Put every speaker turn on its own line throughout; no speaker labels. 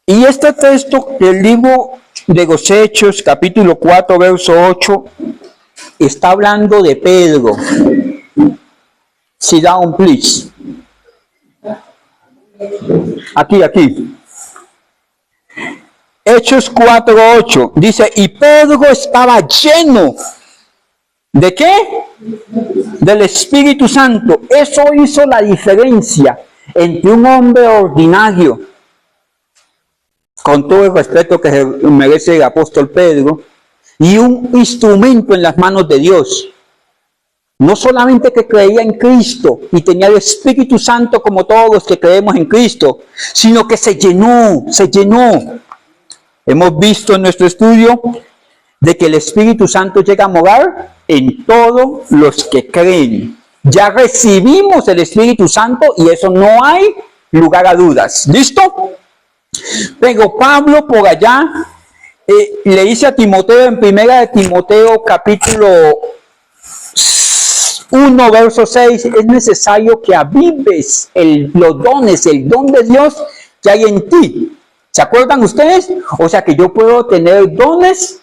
Y este texto del libro de los Hechos, capítulo 4, verso 8, está hablando de Pedro. Sit down, please. Aquí. Hechos 4, 8. Dice, y Pedro estaba lleno. ¿De qué? Del Espíritu Santo. Eso hizo la diferencia entre un hombre ordinario, con todo el respeto que se merece el apóstol Pedro, y un instrumento en las manos de Dios. No solamente que creía en Cristo y tenía el Espíritu Santo como todos los que creemos en Cristo, sino que se llenó. Hemos visto en nuestro estudio de que el Espíritu Santo llega a morar en todos los que creen. Ya recibimos el Espíritu Santo y eso no hay lugar a dudas. ¿Listo? Pero Pablo por allá le dice a Timoteo en primera de Timoteo capítulo 1 verso 6, es necesario que avives los dones, el don de Dios que hay en ti. ¿Se acuerdan ustedes? O sea que yo puedo tener dones,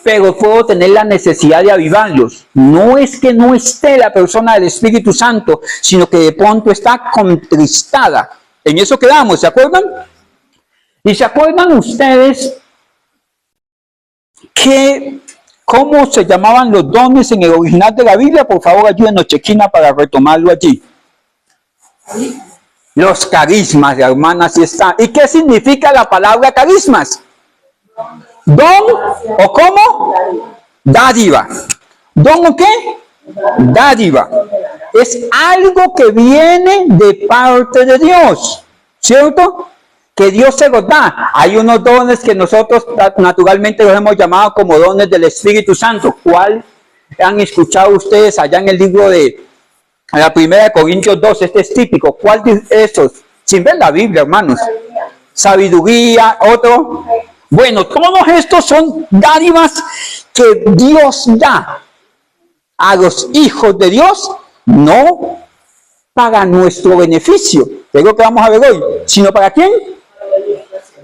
pero puedo tener la necesidad de avivarlos. No es que no esté la persona del Espíritu Santo, sino que de pronto está contristada. En eso quedamos, ¿se acuerdan? ¿Y se acuerdan ustedes que cómo se llamaban los dones en el original de la Biblia? Por favor, ayúdenos, Chequina, para retomarlo allí. Los carismas, la hermana, sí está. ¿Y qué significa la palabra carismas? ¿Don o cómo? Dádiva. ¿Don o qué? Dádiva. Es algo que viene de parte de Dios, ¿cierto? Que Dios se los da. Hay unos dones que nosotros naturalmente los hemos llamado como dones del Espíritu Santo. ¿Cuál han escuchado ustedes allá en el libro de la primera de Corintios 2? Este es típico. ¿Cuál de esos? Sin ver la Biblia, hermanos. Sabiduría, otro. Bueno, todos estos son dádivas que Dios da a los hijos de Dios, no para nuestro beneficio, que es lo que vamos a ver hoy, sino ¿para quién?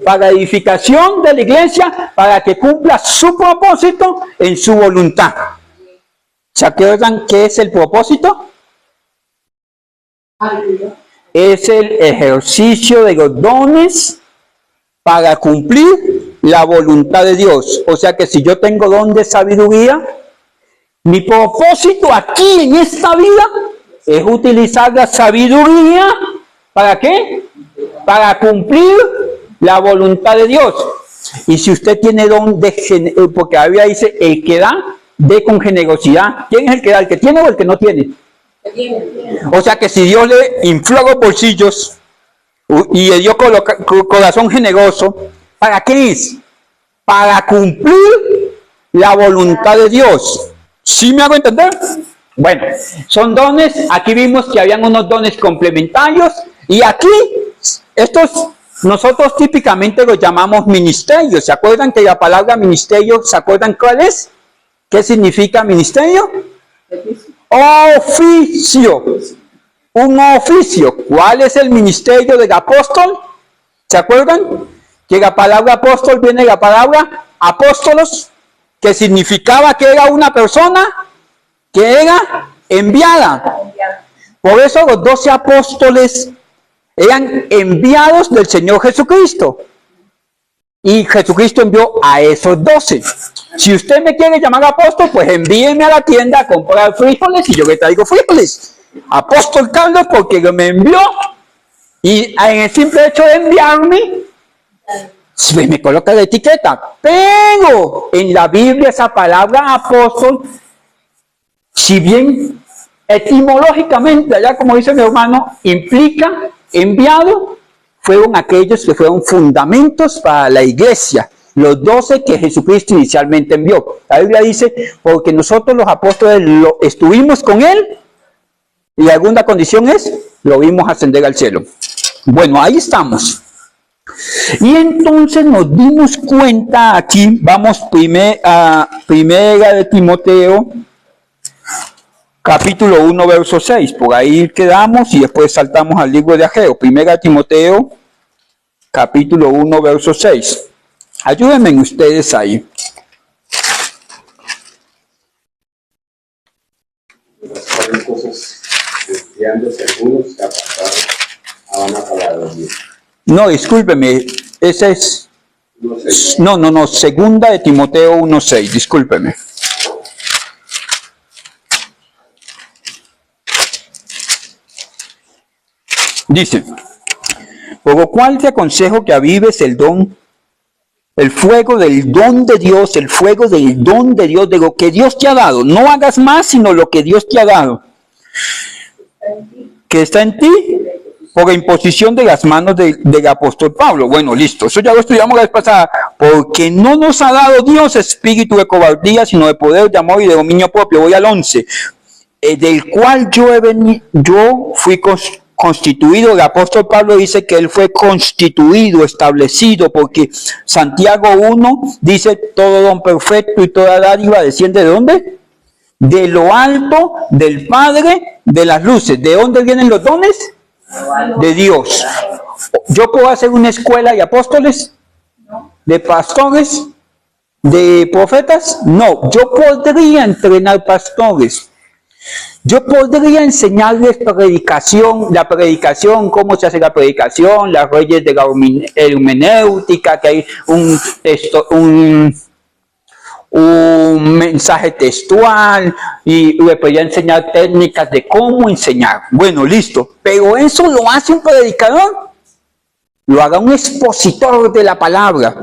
Para la edificación de la iglesia, para que cumpla su propósito en su voluntad. ¿Se acuerdan qué es el propósito? Es el ejercicio de los dones para cumplir la voluntad de Dios. O sea que si yo tengo don de sabiduría, mi propósito aquí en esta vida es utilizar la sabiduría, ¿para qué? Para cumplir la voluntad de Dios. Y si usted tiene don de, porque Biblia dice, el que da, dé con generosidad. ¿Quién es el que da? ¿El que tiene o el que no tiene? O sea que si Dios le infló los bolsillos y le dio corazón generoso, ¿para qué es? Para cumplir la voluntad de Dios. ¿Sí me hago entender? Bueno, son dones. Aquí vimos que habían unos dones complementarios y aquí estos nosotros típicamente los llamamos ministerios. ¿Se acuerdan que la palabra ministerio, se acuerdan cuál es? ¿Qué significa ministerio? Oficio. Un oficio. ¿Cuál es el ministerio del apóstol? ¿Se acuerdan? Que la palabra apóstol viene de la palabra apóstolos, que significaba que era una persona que era enviada. Por eso los 12 apóstoles eran enviados del Señor Jesucristo. Y Jesucristo envió a esos 12. Si usted me quiere llamar apóstol, pues envíeme a la tienda a comprar frijoles y yo le traigo frijoles. Apóstol Carlos, porque me envió. Y en el simple hecho de enviarme, pues me coloca la etiqueta. Pero en la Biblia esa palabra apóstol, si bien etimológicamente, allá como dice mi hermano, implica enviado, fueron aquellos que fueron fundamentos para la iglesia, los 12 que Jesucristo inicialmente envió. La Biblia dice, porque nosotros los apóstoles estuvimos con él, y la segunda condición es, lo vimos ascender al cielo. Bueno, ahí estamos. Y entonces nos dimos cuenta aquí, vamos a primera de Timoteo, capítulo 1, verso 6, por ahí quedamos y después saltamos al libro de Ageo. Primera de Timoteo, capítulo 1, verso 6. Ayúdenme ustedes ahí.
Las cosas desviándose algunos que apartaron a una palabra de Dios.
No, discúlpeme, ese es... No, segunda de Timoteo 1:6, discúlpeme. Dice, por lo cual te aconsejo que avives el fuego del don de Dios, el fuego del don de Dios, de lo que Dios te ha dado. No hagas más, sino lo que Dios te ha dado. Que está en ti, por la imposición de las manos del apóstol Pablo. Bueno, listo, eso ya lo estudiamos la vez pasada. Porque no nos ha dado Dios espíritu de cobardía, sino de poder, de amor y de dominio propio. Voy al 11. Del cual yo fui constituido. El apóstol Pablo dice que él fue constituido, establecido, porque Santiago 1 dice, todo don perfecto y toda dádiva desciende ¿de dónde? De lo alto, del Padre de las luces. ¿De dónde vienen los dones? De Dios. ¿Yo puedo hacer una escuela de apóstoles? ¿De pastores? ¿De profetas? No, yo podría entrenar pastores. Yo podría enseñarles la predicación, cómo se hace la predicación, las leyes de la hermenéutica, que hay un mensaje textual, y le podría enseñar técnicas de cómo enseñar. Bueno, listo. Pero eso lo hace un predicador. Lo haga un expositor de la palabra,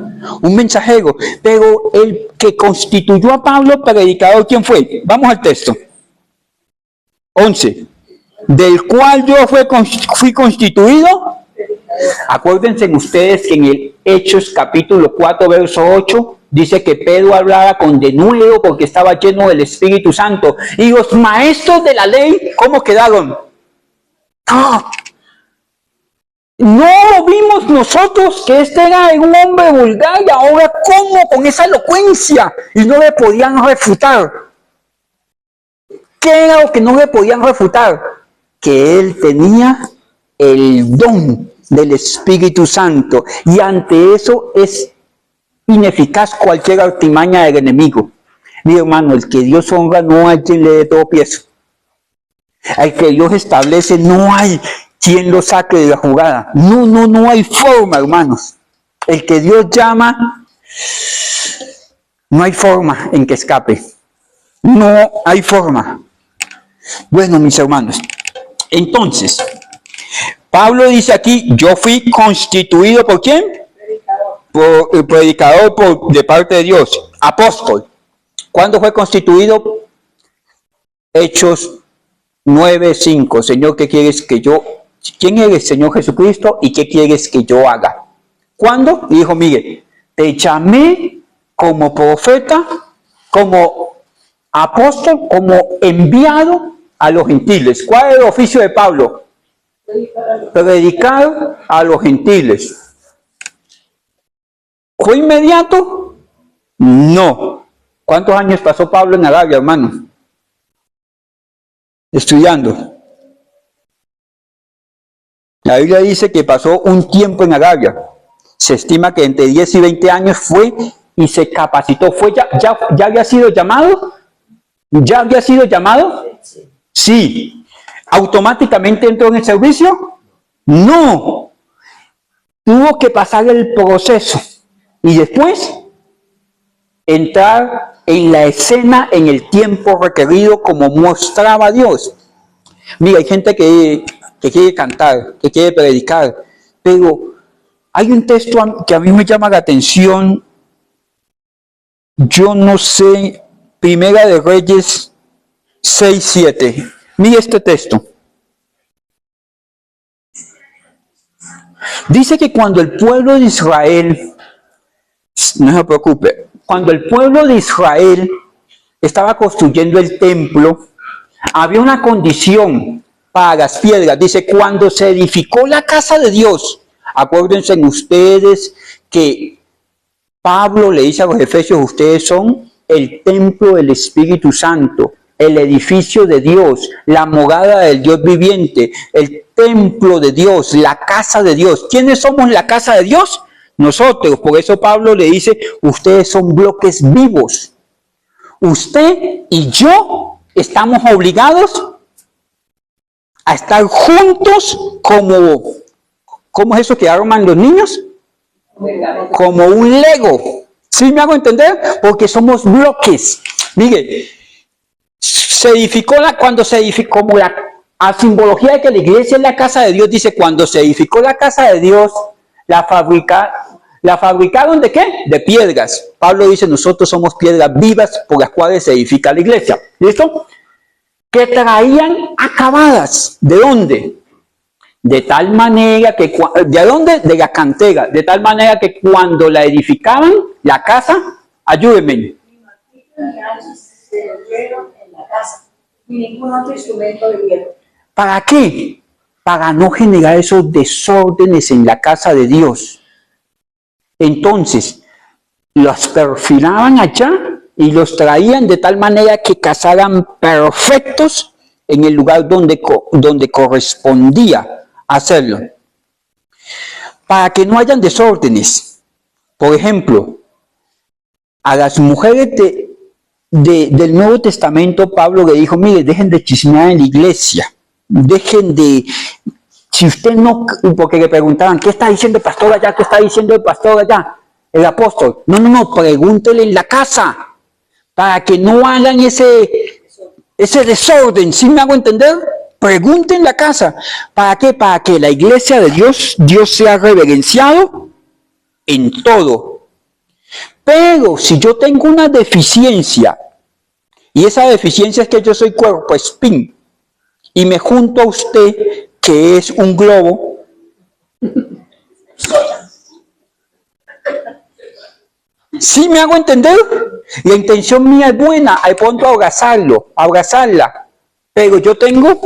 un mensajero. Pero el que constituyó a Pablo predicador, ¿quién fue? Vamos al texto. 11. Del cual yo fui constituido. Acuérdense ustedes que en el Hechos capítulo 4, verso 8, dice que Pedro hablaba con denuedo porque estaba lleno del Espíritu Santo. Y los maestros de la ley, ¿cómo quedaron? No vimos nosotros que este era un hombre vulgar, y ahora ¿cómo con esa elocuencia? Y no le podían refutar. ¿Qué era lo que no le podían refutar? Que él tenía el don del Espíritu Santo, y ante eso es ineficaz cualquier artimaña del enemigo. Mi hermano, el que Dios honra no hay quien le dé tropiezo. Al que Dios establece no hay quien lo saque de la jugada. No hay forma, hermanos. El que Dios llama, no hay forma en que escape. No hay forma. Bueno, mis hermanos, entonces, Pablo dice aquí, yo fui constituido ¿por quién? Por el predicador de parte de Dios, apóstol. ¿Cuándo fue constituido? Hechos 9:5. Señor, ¿qué quieres que yo? ¿Quién eres, Señor Jesucristo? ¿Y qué quieres que yo haga? ¿Cuándo? Y dijo, mire, te llamé como profeta, como apóstol, como enviado a los gentiles. ¿Cuál es el oficio de Pablo? Predicar a los gentiles. ¿Fue inmediato? No. ¿Cuántos años pasó Pablo en Arabia, hermano? Estudiando. La Biblia dice que pasó un tiempo en Arabia. Se estima que entre 10 y 20 años fue y se capacitó. ¿Ya había sido llamado? ¿Ya había sido llamado? Sí. ¿Automáticamente entró en el servicio? No. Tuvo que pasar el proceso y después entrar en la escena en el tiempo requerido como mostraba Dios. Mira, hay gente que quiere cantar, que quiere predicar, pero hay un texto que a mí me llama la atención. Yo no sé, Primera de Reyes 6:7. Mira este texto. Dice que cuando el pueblo de Israel, no se preocupe, cuando el pueblo de Israel estaba construyendo el templo, había una condición para las piedras. Dice, cuando se edificó la casa de Dios, acuérdense ustedes que Pablo le dice a los efesios, ustedes son el templo del Espíritu Santo, el edificio de Dios, la morada del Dios viviente, el templo de Dios, la casa de Dios. ¿Quiénes somos la casa de Dios? Nosotros. Por eso Pablo le dice, ustedes son bloques vivos. Usted y yo estamos obligados a estar juntos como, ¿cómo es eso que arman los niños? Como un Lego. ¿Sí me hago entender? Porque somos bloques. Mire, cuando se edificó, como a simbología de que la iglesia es la casa de Dios, dice, cuando se edificó la casa de Dios, la fabricaron ¿de qué? De piedras. Pablo dice, nosotros somos piedras vivas por las cuales se edifica la iglesia. ¿Listo? Que traían acabadas. ¿De dónde? De tal manera que, ¿de dónde? De la cantera. De tal manera que cuando la edificaban, la casa, ayúdenme. Ningún otro instrumento de hierro. ¿Para qué? Para no generar esos desórdenes en la casa de Dios. Entonces, los perfilaban allá y los traían de tal manera que casaran perfectos en el lugar donde correspondía hacerlo. Para que no hayan desórdenes. Por ejemplo, a las mujeres del Nuevo Testamento, Pablo le dijo, mire, dejen de chismear en la iglesia, dejen de, si usted no, porque le preguntaban, ¿qué está diciendo el pastor allá? ¿Qué está diciendo el pastor allá? El apóstol. No, pregúntele en la casa, para que no hagan ese desorden. ¿Sí me hago entender? Pregunten en la casa. ¿Para qué? Para que la iglesia de Dios sea reverenciado en todo. Pero si yo tengo una deficiencia, y esa deficiencia es que yo soy cuerpo espín, y me junto a usted, que es un globo, ¿sí me hago entender? La intención mía es buena, de pronto abrazarla, pero yo tengo,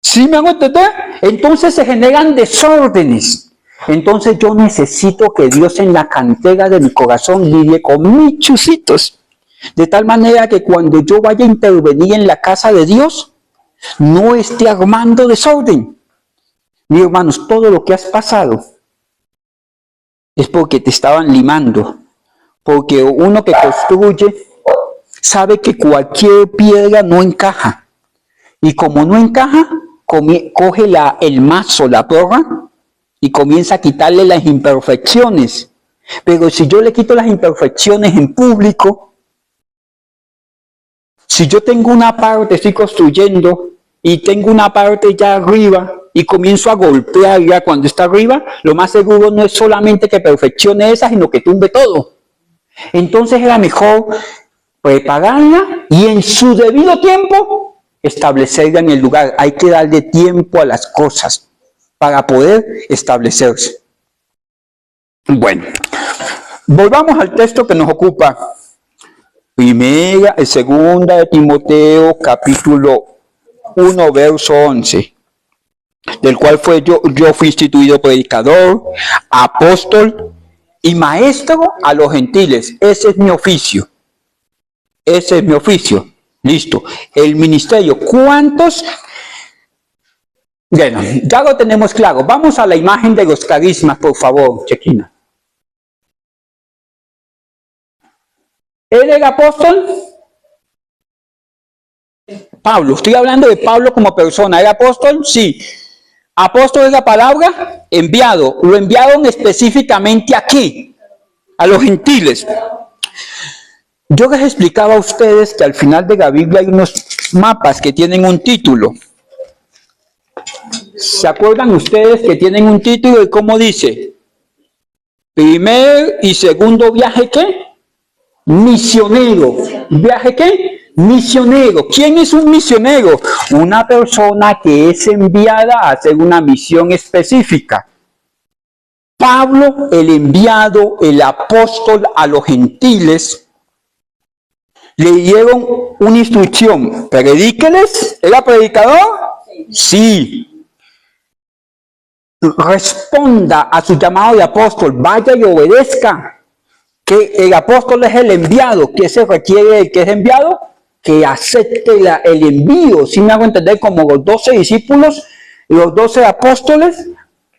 ¿sí me hago entender? Entonces se generan desórdenes. Entonces yo necesito que Dios en la cantera de mi corazón lidie con mis chusitos. De tal manera que cuando yo vaya a intervenir en la casa de Dios, no esté armando desorden. Mis hermanos, todo lo que has pasado es porque te estaban limando. Porque uno que construye sabe que cualquier piedra no encaja. Y como no encaja, coge el mazo, la porra, y comienza a quitarle las imperfecciones. Pero si yo le quito las imperfecciones en público, si yo tengo una parte, estoy construyendo, y tengo una parte ya arriba, y comienzo a golpearla cuando está arriba, lo más seguro no es solamente que perfeccione esa, sino que tumbe todo. Entonces era mejor prepararla y en su debido tiempo establecerla en el lugar. Hay que darle tiempo a las cosas para poder establecerse. Bueno, volvamos al texto que nos ocupa. Segunda de Timoteo, capítulo 1, verso 11, del cual yo fui instituido predicador, apóstol y maestro a los gentiles. Ese es mi oficio. Ese es mi oficio. Listo. El ministerio. ¿Cuántos? Bueno, ya lo tenemos claro. Vamos a la imagen de los carismas, por favor, Chequina. ¿Él era apóstol? Pablo, estoy hablando de Pablo como persona. ¿Era apóstol? Sí. Apóstol es la palabra, enviado. Lo enviaron específicamente aquí, a los gentiles. Yo les explicaba a ustedes que al final de la Biblia hay unos mapas que tienen un título. ¿Se acuerdan ustedes que tienen un título y cómo dice? Primer y segundo viaje, ¿qué? Misionero. ¿Viaje qué? Misionero. ¿Quién es un misionero? Una persona que es enviada a hacer una misión específica. Pablo, el enviado, el apóstol a los gentiles, le dieron una instrucción. Predíqueles. ¿Era predicador? Sí. Responda a su llamado de apóstol. Vaya y obedezca. Que el apóstol es el enviado. ¿Qué se requiere del que es enviado? que acepte el envío, si me hago entender, como los 12 discípulos, los 12 apóstoles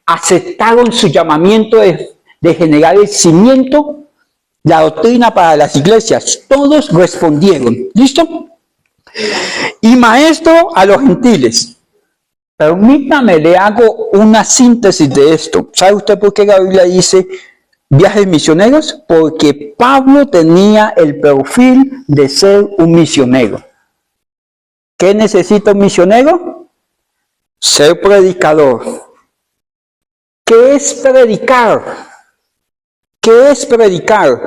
aceptaron su llamamiento de generar el cimiento, la doctrina para las iglesias. Todos respondieron. ¿Listo? Y maestro a los gentiles. Permítame, le hago una síntesis de esto. ¿Sabe usted por qué la Biblia dice viajes misioneros? Porque Pablo tenía el perfil de ser un misionero. ¿Qué necesita un misionero? Ser predicador. ¿Qué es predicar? ¿Qué es predicar?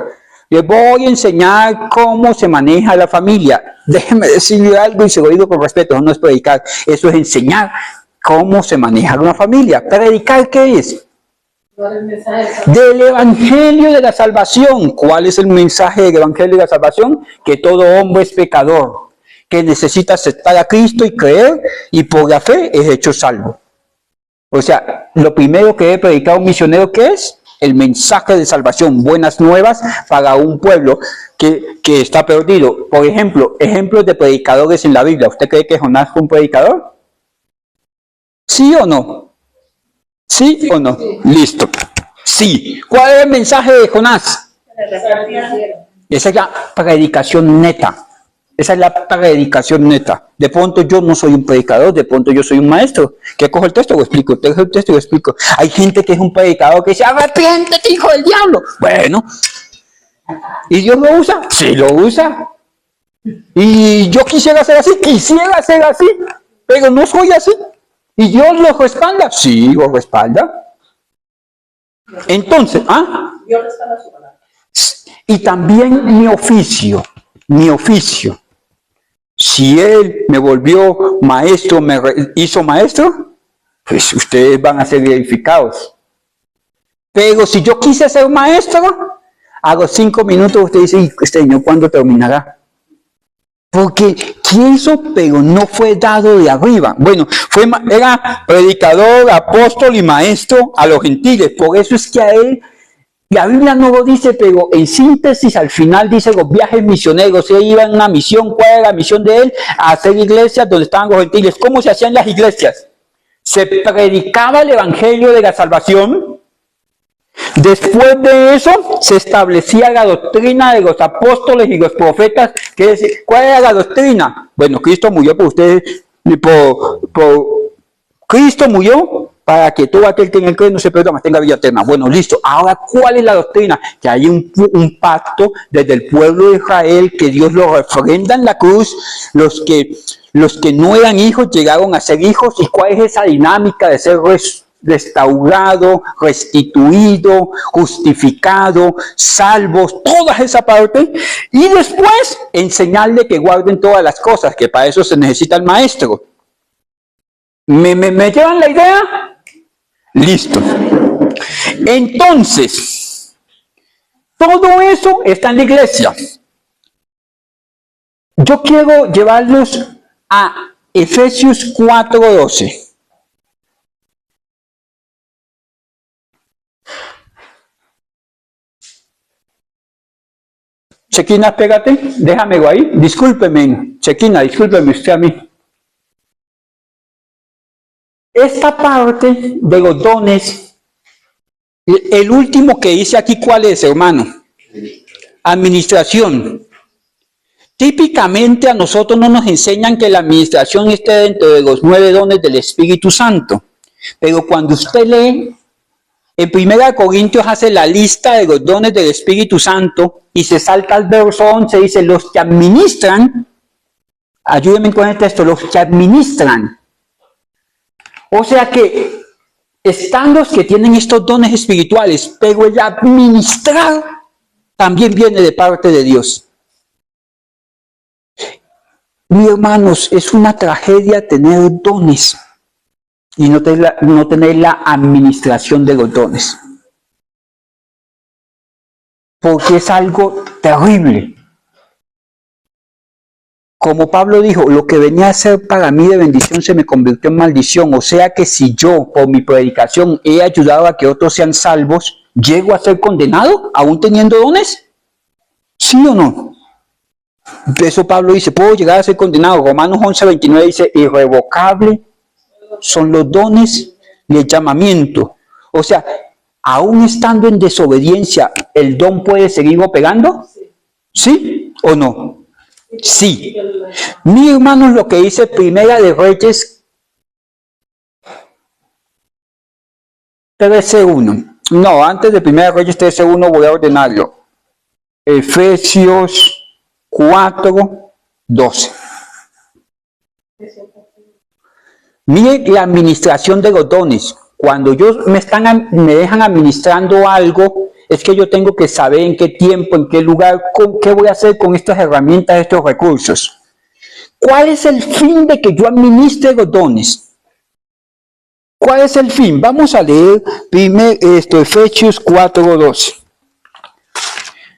Les voy a enseñar cómo se maneja la familia. Déjeme decirle algo y se lo digo con respeto, eso no es predicar, eso es enseñar cómo se maneja una familia. ¿Predicar qué es? Del Evangelio de la Salvación. ¿Cuál es el mensaje del Evangelio de la Salvación? Que todo hombre es pecador, que necesita aceptar a Cristo y creer, y por la fe es hecho salvo. O sea, lo primero que debe predicar un misionero, ¿qué es? El mensaje de salvación, buenas nuevas para un pueblo que está perdido. Por ejemplo, ejemplos de predicadores en la Biblia. ¿Usted cree que Jonás fue un predicador? ¿Sí o no? ¿Sí o no? Listo. Sí. ¿Cuál es el mensaje de Jonás? Esa es la predicación neta. Esa es la predicación neta. De pronto yo no soy un predicador, de pronto yo soy un maestro. ¿Qué cojo el texto? Lo explico. Cojo el texto y lo explico. Hay gente que es un predicador que dice, arrepiéntete, hijo del diablo. Bueno. ¿Y Dios lo usa? Sí, lo usa. Y yo quisiera ser así, pero no soy así. ¿Y Dios lo respalda? Sí, lo respalda. Entonces, Dios respalda su palabra. Y también mi oficio. Si Él me volvió maestro, me hizo maestro, pues ustedes van a ser edificados. Pero si yo quise ser maestro, a los 5 minutos usted dice, Señor, ¿cuándo terminará? Porque quiso, pero no fue dado de arriba. Bueno, era predicador, apóstol y maestro a los gentiles. Por eso es que a él, la Biblia no lo dice, pero en síntesis al final dice los viajes misioneros. Él iba en una misión. ¿Cuál era la misión de él? A hacer iglesias donde estaban los gentiles. ¿Cómo se hacían las iglesias? Se predicaba el evangelio de la salvación. Después de eso se establecía la doctrina de los apóstoles y los profetas. ¿Cuál era la doctrina? Bueno, Cristo murió por ustedes, Cristo murió para que todo aquel que en él cree no se pierda, mas tenga vida eterna. Bueno, listo. Ahora, ¿cuál es la doctrina? Que hay un pacto desde el pueblo de Israel, que Dios lo refrenda en la cruz. Los que no eran hijos llegaron a ser hijos. ¿Y cuál es esa dinámica de ser restaurado, restituido, justificado, salvos, toda esa parte? Y después enseñarle que guarden todas las cosas, que para eso se necesita el maestro. ¿Me llevan la idea? Listo. Entonces, todo eso está en la iglesia. Yo quiero llevarlos a Efesios 4:12. Chequina, pégate, déjamelo ahí. Discúlpeme, Chequina, discúlpeme usted a mí. Esta parte de los dones, el último que hice aquí, ¿cuál es, hermano? Administración. Típicamente a nosotros no nos enseñan que la administración esté dentro de los 9 dones del Espíritu Santo. Pero cuando usted lee, en 1 Corintios hace la lista de los dones del Espíritu Santo y se salta al verso 11, dice, los que administran, ayúdenme con el texto, los que administran. O sea que están los que tienen estos dones espirituales, pero el administrar también viene de parte de Dios. Mis hermanos, es una tragedia tener dones y no tener la administración de los dones. Porque es algo terrible. Como Pablo dijo, lo que venía a ser para mí de bendición se me convirtió en maldición. O sea que si yo, por mi predicación, he ayudado a que otros sean salvos, ¿llego a ser condenado aún teniendo dones? ¿Sí o no? Eso Pablo dice, puedo llegar a ser condenado. Romanos 11:29 dice, irrevocable son los dones del llamamiento. O sea, aún estando en desobediencia, ¿el don puede seguir operando? ¿Sí o no? Sí. Mi hermanos, lo que dice Primera de Reyes 13:1. No, antes de Primera de Reyes 13:1 voy a ordenarlo. Efesios 4:12. Mire la administración de los dones. Cuando me dejan administrando algo, es que yo tengo que saber en qué tiempo, en qué lugar, qué voy a hacer con estas herramientas, estos recursos. ¿Cuál es el fin de que yo administre los dones? ¿Cuál es el fin? Vamos a leer Efesios 4:12.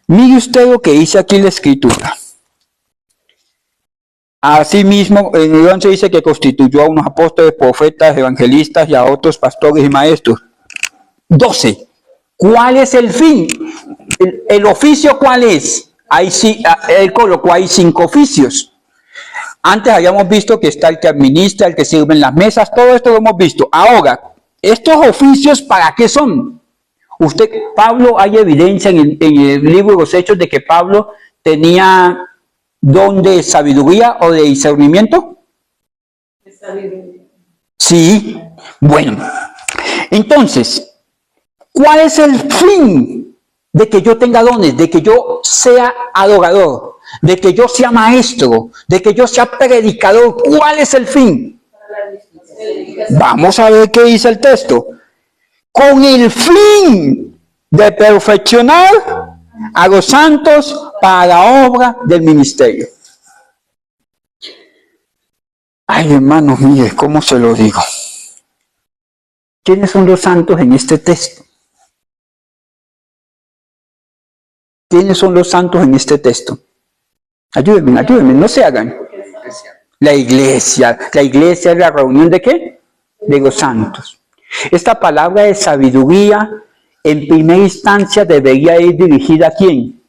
Mire usted lo que dice aquí la Escritura. Asimismo, en el 11 dice que constituyó a unos apóstoles, profetas, evangelistas y a otros pastores y maestros. 12. ¿Cuál es el fin? ¿El oficio cuál es? Él colocó ahí 5 oficios. Antes habíamos visto que está el que administra, el que sirve en las mesas, todo esto lo hemos visto. Ahora, ¿estos oficios para qué son? Pablo, hay evidencia en el libro de los Hechos de que Pablo tenía don de sabiduría o de discernimiento. Sí, bueno. Entonces, ¿cuál es el fin de que yo tenga dones? De que yo sea adorador, de que yo sea maestro, de que yo sea predicador. ¿Cuál es el fin? Vamos a ver qué dice el texto. Con el fin de perfeccionar a los santos para la obra del ministerio. Ay, hermanos, mire, ¿cómo se lo digo? ¿Quiénes son los santos en este texto? ¿Quiénes son los santos en este texto? Ayúdenme, no se hagan. La iglesia es la reunión ¿de qué? De los santos. Esta palabra de sabiduría, en primera instancia, debería ir dirigida ¿a quién?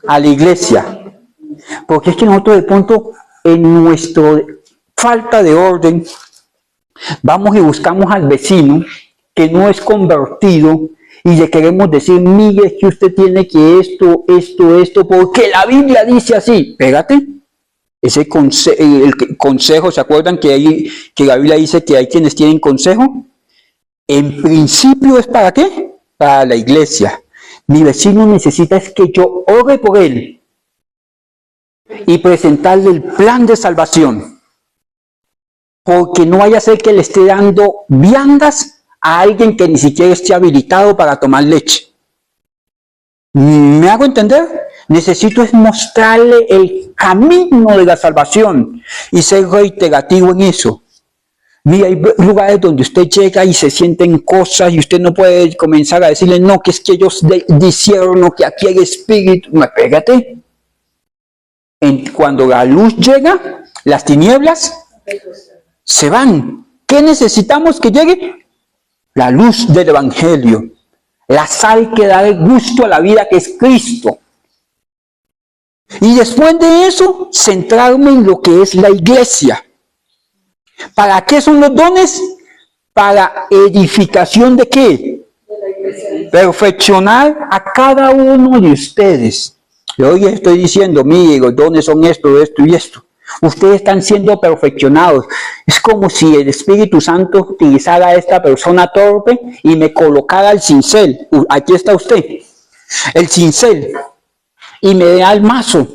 A la iglesia. Porque es que nosotros de pronto, en nuestra falta de orden, vamos y buscamos al vecino que no es convertido y le queremos decir, mire, que usted tiene que esto, porque la Biblia dice así. Pégate. Ese consejo, ¿se acuerdan que la Biblia dice que hay quienes tienen consejo? En principio, ¿es para qué? Para la iglesia. Mi vecino necesita es que yo ore por él y presentarle el plan de salvación. Porque no vaya a ser que le esté dando viandas a alguien que ni siquiera esté habilitado para tomar leche. ¿Me hago entender? Necesito es mostrarle el camino de la salvación y ser reiterativo en eso. Mira, hay lugares donde usted llega y se sienten cosas y usted no puede comenzar a decirle, no, que es que ellos discierno, que aquí hay espíritu. No, pégate. Cuando la luz llega, las tinieblas se van. ¿Qué necesitamos que llegue? La luz del Evangelio. La sal que da el gusto a la vida, que es Cristo. Y después de eso, centrarme en lo que es la iglesia. ¿Para qué son los dones? Para edificación ¿de qué? Perfeccionar a cada uno de ustedes. Yo hoy estoy diciendo, mire, los dones son esto, esto y esto. Ustedes están siendo perfeccionados. Es como si el Espíritu Santo utilizara a esta persona torpe y me colocara el cincel. Aquí está usted. El cincel. Y me da el mazo.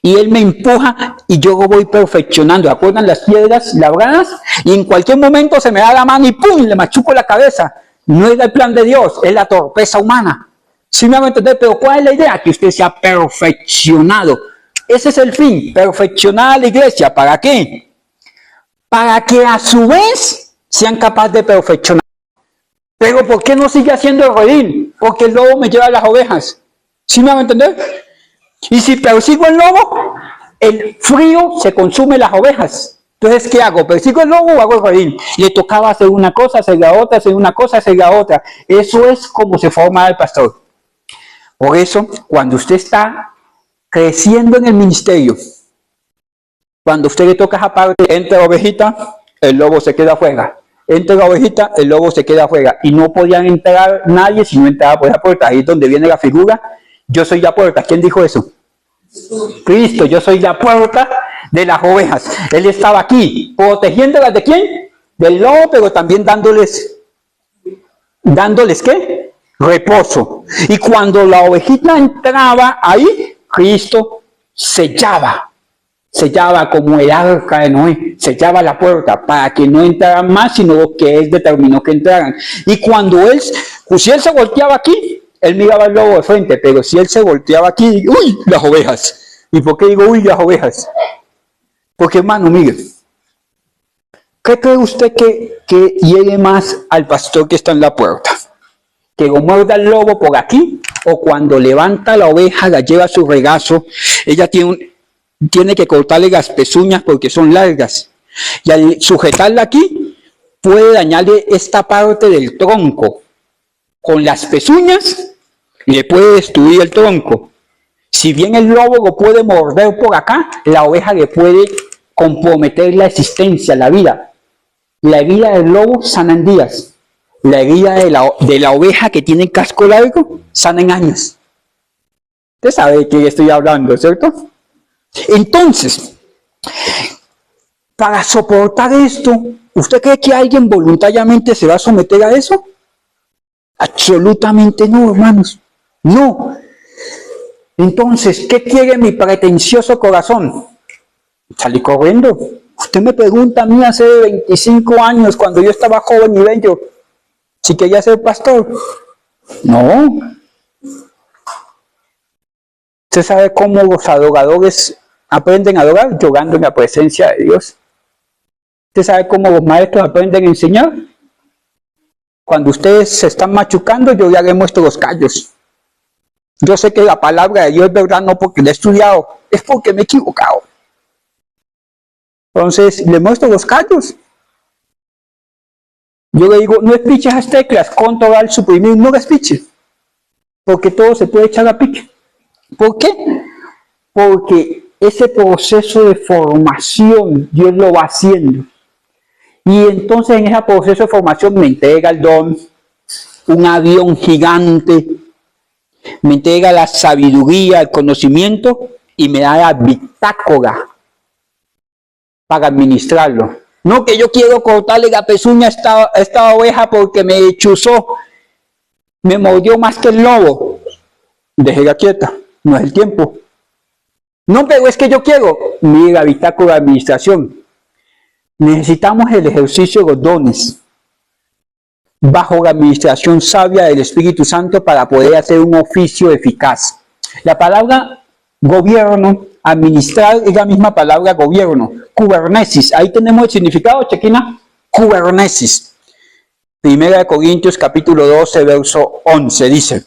Y él me empuja y yo lo voy perfeccionando. ¿Acuerdan las piedras labradas? Y en cualquier momento se me da la mano y ¡pum! Le machuco la cabeza. No es el plan de Dios, es la torpeza humana. ¿Sí me hago entender? Pero ¿cuál es la idea? Que usted sea perfeccionado. Ese es el fin, perfeccionar a la iglesia. ¿Para qué? Para que a su vez sean capaces de perfeccionar. Pero ¿por qué no sigue haciendo el redil? Porque el lobo me lleva las ovejas. ¿Sí me hago entender? Y si persigo el lobo, el frío se consume las ovejas. Entonces, ¿qué hago? ¿Persigo el lobo o hago el redil? Le tocaba hacer una cosa, hacer la otra, hacer una cosa, hacer la otra. Eso es como se forma el pastor. Por eso, cuando usted está creciendo en el ministerio. Cuando usted le toca esa parte, entra la ovejita, el lobo se queda afuera. Entra la ovejita, el lobo se queda afuera. Y no podían entrar nadie si no entraba por esa puerta. Ahí es donde viene la figura. Yo soy la puerta. ¿Quién dijo eso? Cristo. Yo soy la puerta de las ovejas. Él estaba aquí, protegiéndolas ¿de quién? Del lobo, pero también dándoles ¿qué? Reposo. Y cuando la ovejita entraba ahí, Cristo sellaba como el arca de Noé, sellaba la puerta para que no entraran más, sino lo que él determinó que entraran. Y cuando si él se volteaba aquí, él miraba al lobo de frente, pero si él se volteaba aquí, ¡uy! Las ovejas. ¿Y por qué digo uy, las ovejas? Porque, hermano, mire, ¿qué cree usted que llegue más al pastor que está en la puerta? ¿Que lo muerda el lobo por aquí? ¿O cuando levanta la oveja, la lleva a su regazo, ella tiene que cortarle las pezuñas porque son largas? Y al sujetarla aquí, puede dañarle esta parte del tronco. Con las pezuñas, le puede destruir el tronco. Si bien el lobo lo puede morder por acá, la oveja le puede comprometer la existencia, la vida. La herida del lobo sana en días. La herida de la oveja que tiene casco largo sana en años. Usted sabe de qué estoy hablando, ¿cierto? Entonces, para soportar esto, ¿usted cree que alguien voluntariamente se va a someter a eso? Absolutamente no, hermanos. No. Entonces, ¿qué quiere mi pretencioso corazón? Salí corriendo. Usted me pregunta a mí hace 25 años, cuando yo estaba joven y bello, si quería ser pastor. No. ¿Usted sabe cómo los adoradores aprenden a adorar? Llorando en la presencia de Dios. ¿Usted sabe cómo los maestros aprenden a enseñar? Cuando ustedes se están machucando, yo ya les muestro los callos. Yo sé que la palabra de Dios es verdad, no porque la he estudiado, es porque me he equivocado. Entonces, le muestro los callos. Yo le digo, no espiches las teclas, controlar, suprimir, no las piches. Porque todo se puede echar a pique. ¿Por qué? Porque ese proceso de formación, Dios lo va haciendo. Y entonces en ese proceso de formación me entrega el don, un avión gigante, me entrega la sabiduría, el conocimiento y me da la bitácora para administrarlo. No que yo quiero cortarle la pezuña a esta oveja porque me chuzó, me mordió más que el lobo. Déjela quieta, no es el tiempo. No, pero es que yo quiero. Mire la bitácora de administración. Necesitamos el ejercicio de los dones bajo la administración sabia del Espíritu Santo para poder hacer un oficio eficaz. La palabra gobierno, administrar, es la misma palabra gobierno, kubernesis. Ahí tenemos el significado, chequina, kubernesis. 1 Corintios capítulo 12, verso 11, dice,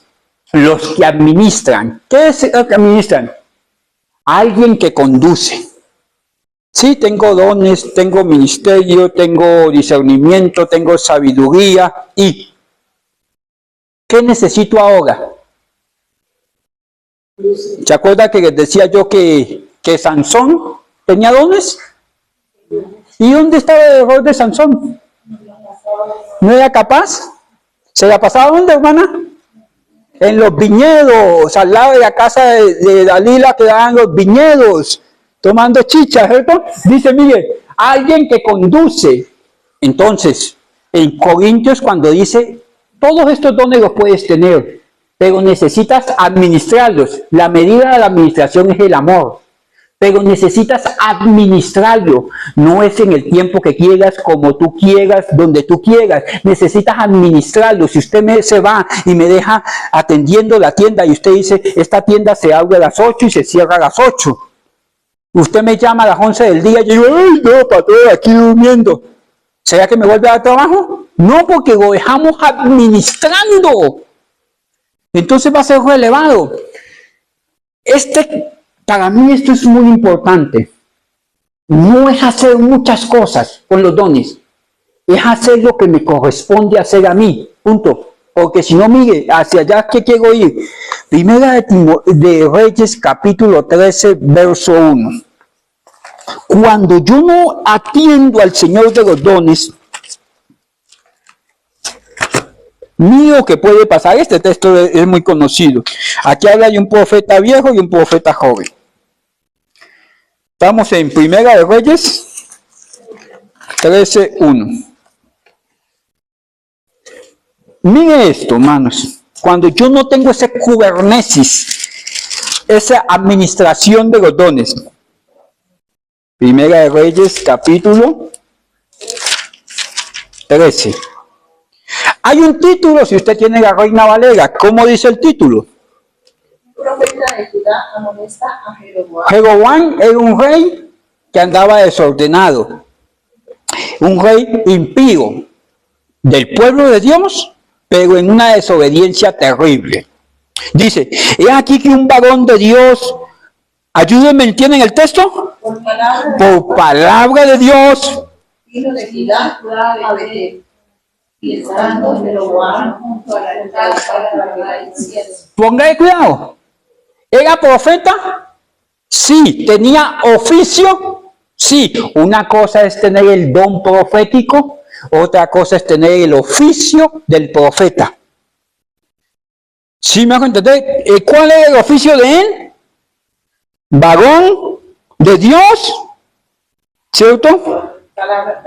los que administran. ¿Qué es lo que administran? Alguien que conduce. Sí, tengo dones, tengo ministerio, tengo discernimiento, tengo sabiduría. ¿Y qué necesito ahora? ¿Se acuerda que les decía yo que Sansón tenía dones? ¿Y dónde estaba el error de Sansón? ¿No era capaz? ¿Se la pasaba dónde, hermana? En los viñedos, al lado de la casa de Dalila quedaban los viñedos, tomando chicha, ¿cierto? Dice, mire, alguien que conduce. Entonces, en Corintios cuando dice, todos estos dones los puedes tener, pero necesitas administrarlos. La medida de la administración es el amor, pero necesitas administrarlo. No es en el tiempo que quieras, como tú quieras, donde tú quieras. Necesitas administrarlo. Si usted se va y me deja atendiendo la tienda y usted dice, esta tienda se abre a las 8 y se cierra a las 8. Usted me llama a las 11 del día y yo digo, ay, no, patrón, aquí durmiendo. ¿Será que me vuelve a dar trabajo? No, porque lo dejamos administrando. Entonces va a ser relevado. Para mí esto es muy importante. No es hacer muchas cosas con los dones. Es hacer lo que me corresponde hacer a mí. Punto. porque si no, mire, hacia allá que quiero ir. Primera de Reyes, capítulo 13, verso 1. Cuando yo no atiendo al Señor de los dones, mío que puede pasar. Este texto es muy conocido. Aquí habla de un profeta viejo y un profeta joven. Estamos en Primera de Reyes 13:1. Mire esto, hermanos. Cuando yo no tengo ese kubernesis, esa administración de los dones. Primera de Reyes, capítulo 13. Hay un título, si usted tiene la Reina Valera, ¿cómo dice el título?
Profeta de Judá amonesta a Jeroboam.
Jeroboam era un rey que andaba desordenado, un rey impío del pueblo de Dios, pero en una desobediencia terrible. Dice, he aquí que un varón de Dios, ayúdenme, ¿entienden el texto? Por palabra de Dios,
Vino de Judá a Betel, y estando Jeroboam junto al altar para la incienso.
póngale cuidado, ¿era profeta? Sí. ¿Tenía oficio? Sí. Una cosa es tener el don profético, otra cosa es tener el oficio del profeta. ¿Sí me hago entender? ¿Cuál es el oficio de él? Varón de Dios, ¿cierto?
Palabra.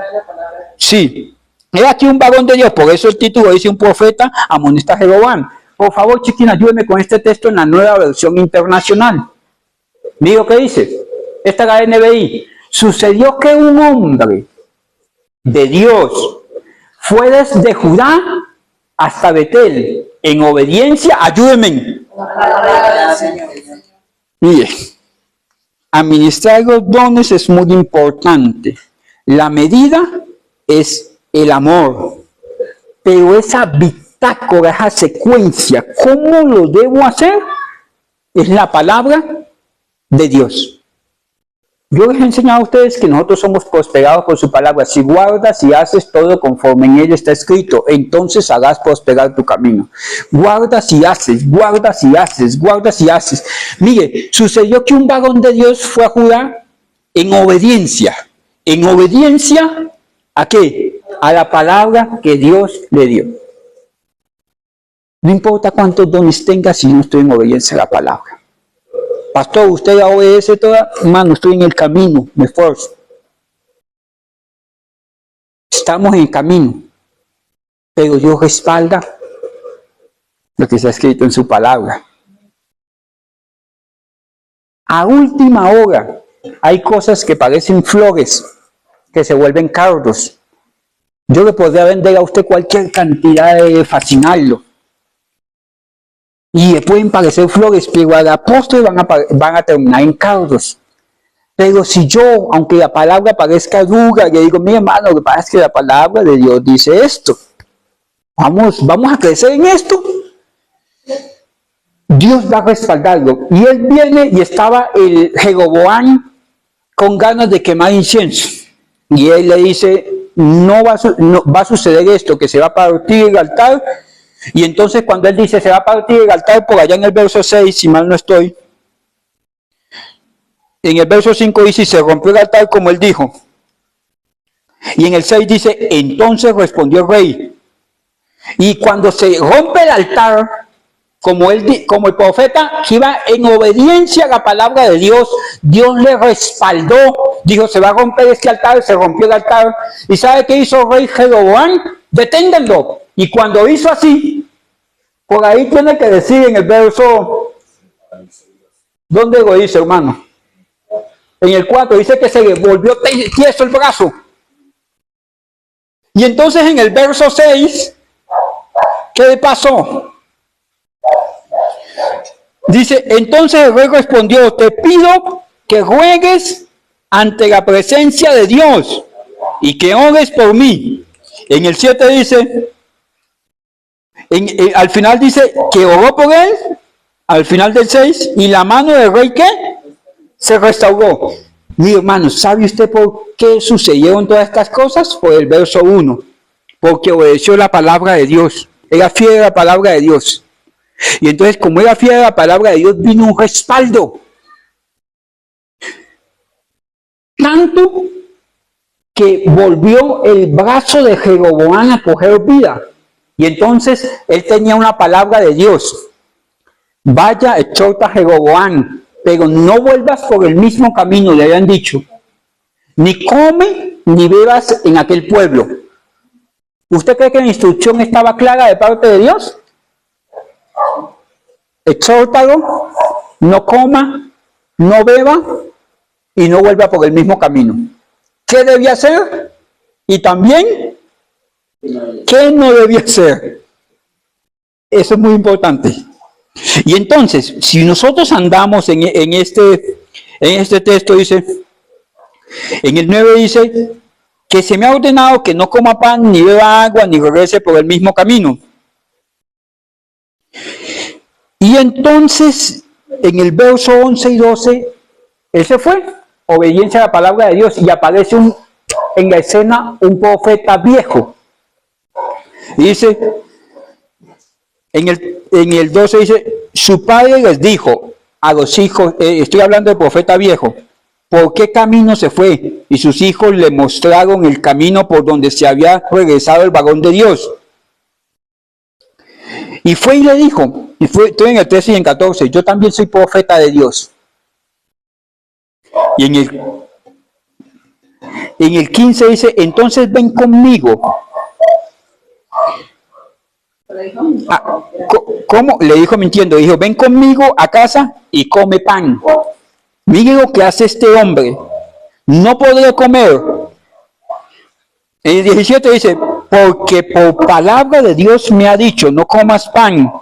Sí. Era aquí un varón de Dios, por eso el título dice un profeta amonesta a Jeroboam. Por favor, chiquín, ayúdeme con este texto en la nueva versión internacional. Mira lo que dice. Esta es la NBI. Sucedió que un hombre de Dios fue desde Judá hasta Betel en obediencia. Ayúdenme. Mire, administrar los dones es muy importante. La medida es el amor, pero esa bitácora, esa secuencia, ¿cómo lo debo hacer? Es la palabra de Dios. Yo les he enseñado a ustedes que nosotros somos prosperados por su palabra. Si guardas y haces todo conforme en ella está escrito, entonces harás prosperar tu camino. Guardas y haces, guardas y haces, guardas y haces. Mire, sucedió que un varón de Dios fue a Judá en obediencia. ¿En obediencia a qué? A la palabra que Dios le dio. No importa cuántos dones tenga si no estoy en obediencia a la palabra. Pastor, usted ya obedece toda, hermano, estoy en el camino, me esfuerzo. Estamos en el camino, pero Dios respalda lo que está escrito en su palabra. A última hora, hay cosas que parecen flores, que se vuelven cardos. Yo le podría vender a usted cualquier cantidad de fascinarlo. Y pueden parecer flores, pero al apóstol van a terminar en cardos. Pero si yo, aunque la palabra parezca dura, le digo, mi hermano, lo que pasa es que la palabra de Dios dice esto. Vamos a crecer en esto. Dios va a respaldarlo. Y él viene y estaba el Jeroboam con ganas de quemar incienso. Y él le dice, no va a suceder esto, que se va a partir el altar. Y entonces cuando él dice se va a partir el altar, por allá en el verso 6, si mal no estoy, en el verso 5 dice, se rompió el altar como él dijo. Y en el 6 dice, entonces respondió el rey. Y cuando se rompe el altar, como el profeta que iba en obediencia a la palabra de Dios, Dios le respaldó. Dijo, se va a romper este altar, se rompió el altar. ¿Y sabe qué hizo el rey Jeroboam? Deténganlo. Y cuando hizo así, por ahí tiene que decir en el verso, ¿dónde lo dice, hermano? En el 4 dice que se le volvió tieso el brazo. Y entonces en el verso 6, ¿qué pasó? Dice, entonces el rey respondió, te pido que ruegues ante la presencia de Dios y que ores por mí. En el 7 dice, al final dice que oró por él, al final del 6, y la mano del rey, ¿qué? Se restauró. Mi hermano, ¿sabe usted por qué sucedieron todas estas cosas? Por el verso 1, porque obedeció la palabra de Dios. era fiel a la palabra de Dios. Y entonces, como era fiel a la palabra de Dios, vino un respaldo. Tanto que volvió el brazo de Jeroboam a coger vida. Y entonces él tenía una palabra de Dios. Vaya, exhorta a Jeroboam, pero no vuelvas por el mismo camino, le habían dicho. Ni come ni bebas en aquel pueblo. ¿Usted cree que la instrucción estaba clara de parte de Dios? Exhórtalo, no coma, no beba y no vuelva por el mismo camino. ¿Qué debía hacer? Y también, ¿qué no debía hacer? Eso es muy importante. Y entonces, si nosotros andamos en este texto, dice, en el 9 dice, que se me ha ordenado que no coma pan, ni beba agua, ni regrese por el mismo camino. Y entonces, en el verso 11 y 12, él se fue, obediencia a la palabra de Dios, y aparece en la escena un profeta viejo. Y dice, en el 12 dice, su padre les dijo a los hijos, estoy hablando del profeta viejo, ¿por qué camino se fue? Y sus hijos le mostraron el camino por donde se había regresado el varón de Dios. Y fue y le dijo, estoy en el 13 y en 14, yo también soy profeta de Dios. Y en el 15 dice, entonces ven conmigo. ¿Cómo? Le dijo mintiendo, dijo, ven conmigo a casa y come pan. Mire lo que hace este hombre. No podré comer. En el 17 dice, porque por palabra de Dios me ha dicho, no comas pan,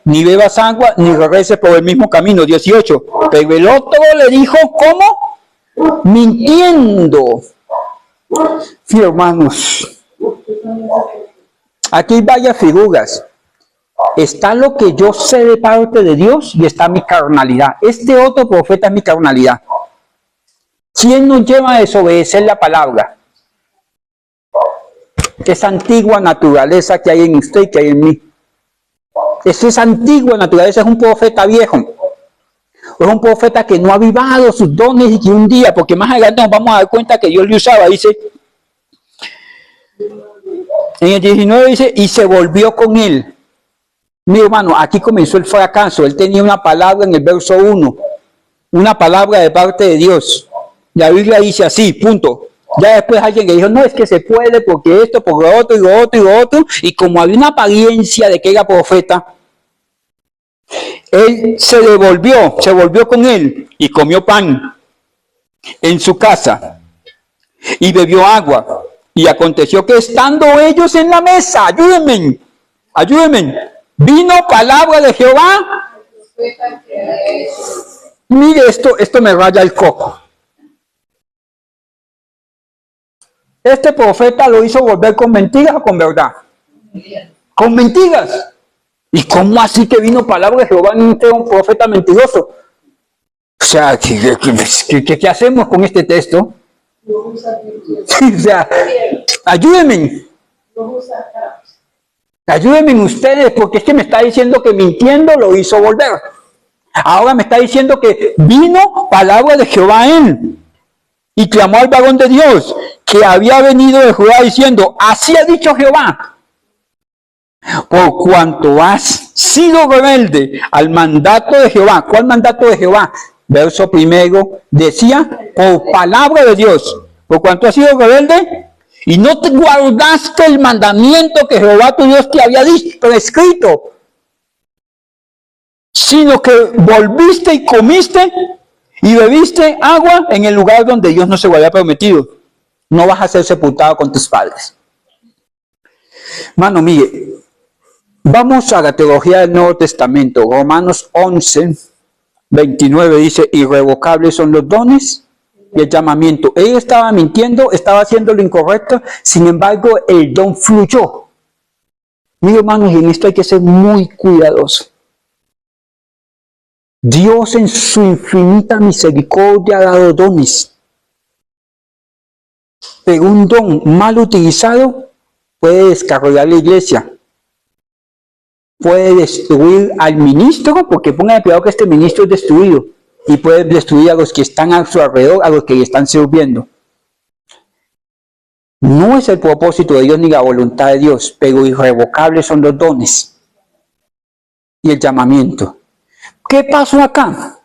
ni bebas agua, ni regreses por el mismo camino. 18. Pero el otro le dijo, ¿cómo? Mintiendo. Sí, hermanos. Aquí hay varias figuras. Está lo que yo sé de parte de Dios y está mi carnalidad. Este otro profeta es mi carnalidad. ¿Quién nos lleva a desobedecer la palabra? Esa antigua naturaleza que hay en usted y que hay en mí. Esa antigua naturaleza es un profeta viejo. Es un profeta que no ha avivado sus dones y que un día, porque más adelante nos vamos a dar cuenta que Dios le usaba, dice. En el 19 dice, y se volvió con él. Mi hermano, aquí comenzó el fracaso. Él tenía una palabra en el verso 1. Una palabra de parte de Dios. La Biblia dice así, punto. Ya después alguien le dijo, no, es que se puede porque esto, por lo otro, y lo otro, y lo otro. Y como había una apariencia de que era profeta, él se volvió con él y comió pan en su casa y bebió agua. Y aconteció que estando ellos en la mesa, ayúdenme, vino palabra de Jehová. Mire, esto me raya el coco. Este profeta lo hizo volver con mentiras o con verdad. Con mentiras. ¿Y cómo así que vino palabra de Jehová en un profeta mentiroso? O sea, ¿qué hacemos con este texto? O sea, ayúdenme ustedes, porque es que me está diciendo que mintiendo lo hizo volver. Ahora me está diciendo que vino palabra de Jehová a él y clamó al varón de Dios que había venido de Judá diciendo, así ha dicho Jehová, por cuanto has sido rebelde al mandato de Jehová. ¿Cuál mandato de Jehová? Verso primero decía, por palabra de Dios, por cuanto has sido rebelde y no te guardaste el mandamiento que Jehová tu Dios te había prescrito, sino que volviste y comiste y bebiste agua en el lugar donde Dios no se lo había prometido. No vas a ser sepultado con tus padres. Mano, mire, vamos a la teología del Nuevo Testamento. Romanos 11, 29 dice, irrevocables son los dones y el llamamiento. Él estaba mintiendo, estaba haciendo lo incorrecto, sin embargo, el don fluyó. Mire, hermanos, y en esto hay que ser muy cuidadoso. Dios en su infinita misericordia ha dado dones. Pero un don mal utilizado puede descarrilar la iglesia. puede destruir al ministro, porque pongan cuidado que este ministro es destruido, y puede destruir a los que están a su alrededor, a los que le están sirviendo. No es el propósito de Dios ni la voluntad de Dios, pero irrevocables son los dones y el llamamiento. ¿Qué pasó acá?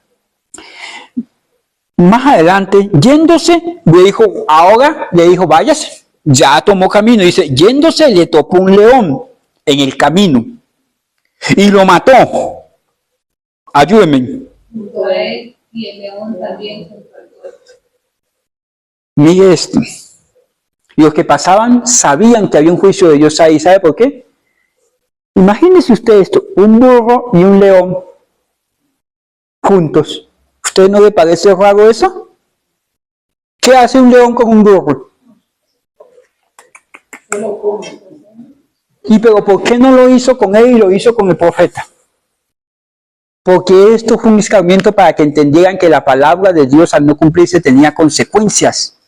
Más adelante, yéndose, le dijo, váyase, ya tomó camino. Dice, yéndose, le topó un león en el camino y lo mató. Ayúdenme.
Y el león también.
Mire esto. Los que pasaban sabían que había un juicio de Dios ahí. ¿Sabe por qué? Imagínense usted esto, un burro y un león juntos. ¿Usted no le parece raro eso? ¿Qué hace un león con un burro? ¿Y pero por qué no lo hizo con él y lo hizo con el profeta? Porque esto fue un escarmiento para que entendieran que la palabra de Dios al no cumplirse tenía consecuencias.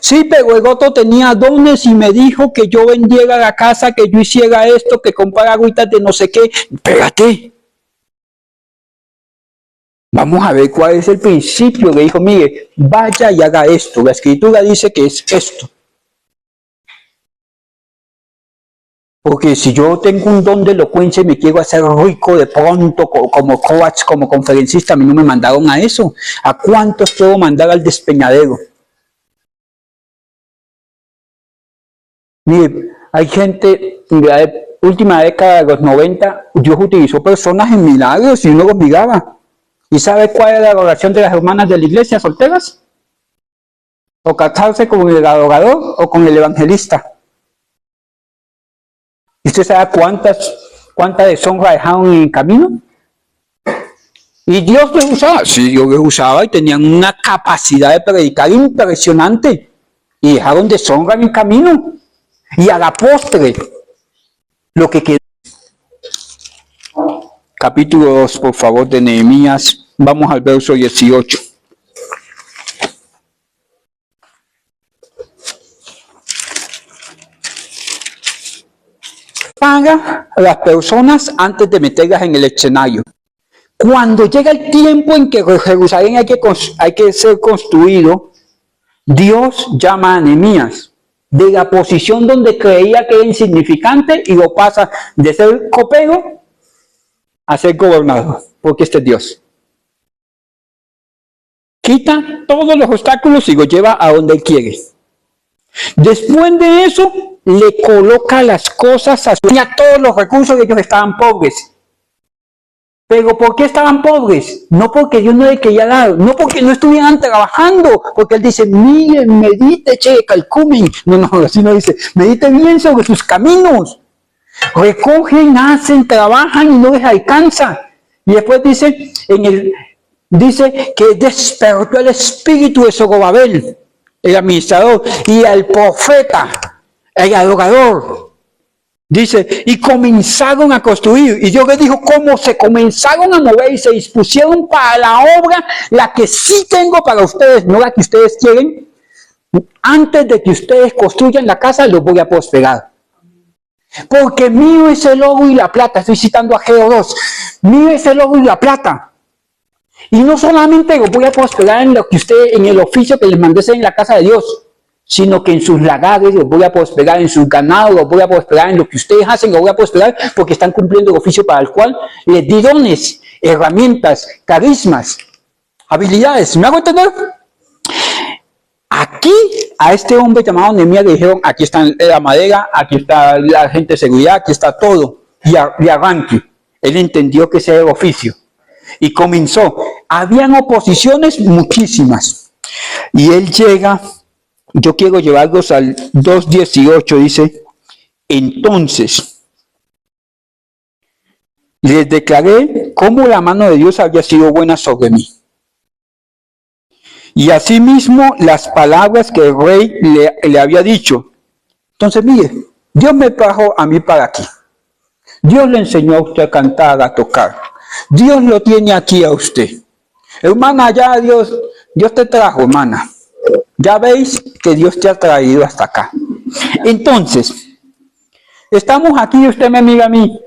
Sí, pero el otro tenía dones y me dijo que yo vendiera la casa, que yo hiciera esto, que comprara agüitas de no sé qué. Espérate. Vamos a ver cuál es el principio. Le dijo, mire, vaya y haga esto. La escritura dice que es esto. Porque si yo tengo un don de elocuencia y me quiero hacer rico de pronto como coach, como conferencista, a mí no me mandaron a eso. ¿A cuántos puedo mandar al despeñadero? Mire, hay gente, en la última década de los 90, Dios utilizó personas en milagros y uno los miraba. ¿Y sabe cuál es la oración de las hermanas de la iglesia solteras? O casarse con el adorador o con el evangelista. ¿Y usted sabe cuánta deshonra dejaron en el camino? ¿Y Dios los usaba? Sí, Dios los usaba y tenían una capacidad de predicar impresionante. Y dejaron deshonra en el camino. Y a la postre, lo que quedó. Capítulo 2, por favor, de Nehemías. Vamos al verso 18. Paga a las personas antes de meterlas en el escenario. Cuando llega el tiempo en que Jerusalén hay que ser construido, Dios llama a Nehemías de la posición donde creía que era insignificante y lo pasa de ser copero a ser gobernador, porque este es Dios. Quita todos los obstáculos y lo lleva a donde Él quiere. Después de eso, le coloca las cosas a todos los recursos de ellos estaban pobres. ¿Pero por qué estaban pobres? No porque Dios no le quería dar, no porque no estuvieran trabajando, porque Él dice, miren, medite, calculen. No, así no dice, medite bien sobre sus caminos. Recogen, hacen, trabajan y no les alcanza. Y después dice, dice que despertó el espíritu de Zorobabel, el administrador, y al profeta, el adorador. Dice, y comenzaron a construir. Y Dios les dijo cómo se comenzaron a mover y se dispusieron para la obra, la que sí tengo para ustedes, no la que ustedes quieren. Antes de que ustedes construyan la casa, los voy a prosperar. Porque mío es el oro y la plata. Estoy citando a Geo 2. Mío es el oro y la plata. Y no solamente los voy a prosperar en el oficio que les mandé hacer en la casa de Dios, sino que en sus lagares los voy a prosperar, en sus ganados los voy a prosperar, en lo que ustedes hacen los voy a prosperar, porque están cumpliendo el oficio para el cual les di dones, herramientas, carismas, habilidades. ¿Me hago entender? Aquí a este hombre llamado Nehemías le dijeron, aquí está la madera, aquí está la gente de seguridad, aquí está todo, y arranque. Él entendió que ese era el oficio y comenzó. Habían oposiciones muchísimas y él llega. Yo quiero llevarlos al 2:18, dice, entonces les declaré cómo la mano de Dios había sido buena sobre mí. Y asimismo las palabras que el rey le había dicho. Entonces, mire, Dios me trajo a mí para aquí. Dios le enseñó a usted a cantar, a tocar. Dios lo tiene aquí a usted. Hermana, ya Dios te trajo, hermana. Ya veis que Dios te ha traído hasta acá. Entonces, Estamos aquí y usted me mira a mí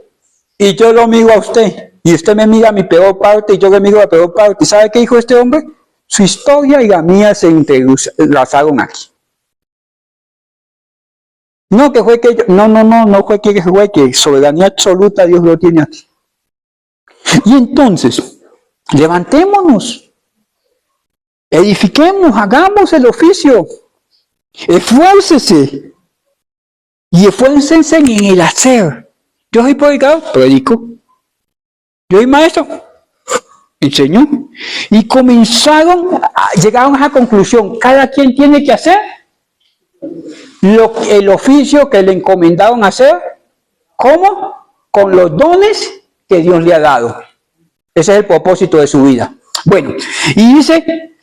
y yo lo miro a usted y usted me mira a mi peor parte y yo le miro a la peor parte. ¿Sabe qué dijo este hombre? Su historia y la mía se entrelazaron aquí. No, que fue que yo, no fue que soberanía absoluta Dios lo tiene aquí. Y entonces, levantémonos, edifiquemos, hagamos el oficio, esfuércese y esfuércense en el hacer. Yo soy predicador, predico. Yo soy maestro, enseño. Y llegaron a esa conclusión, cada quien tiene que hacer el oficio que le encomendaron hacer. ¿Cómo? Con los dones que Dios le ha dado. Ese es el propósito de su vida. Bueno, y dice,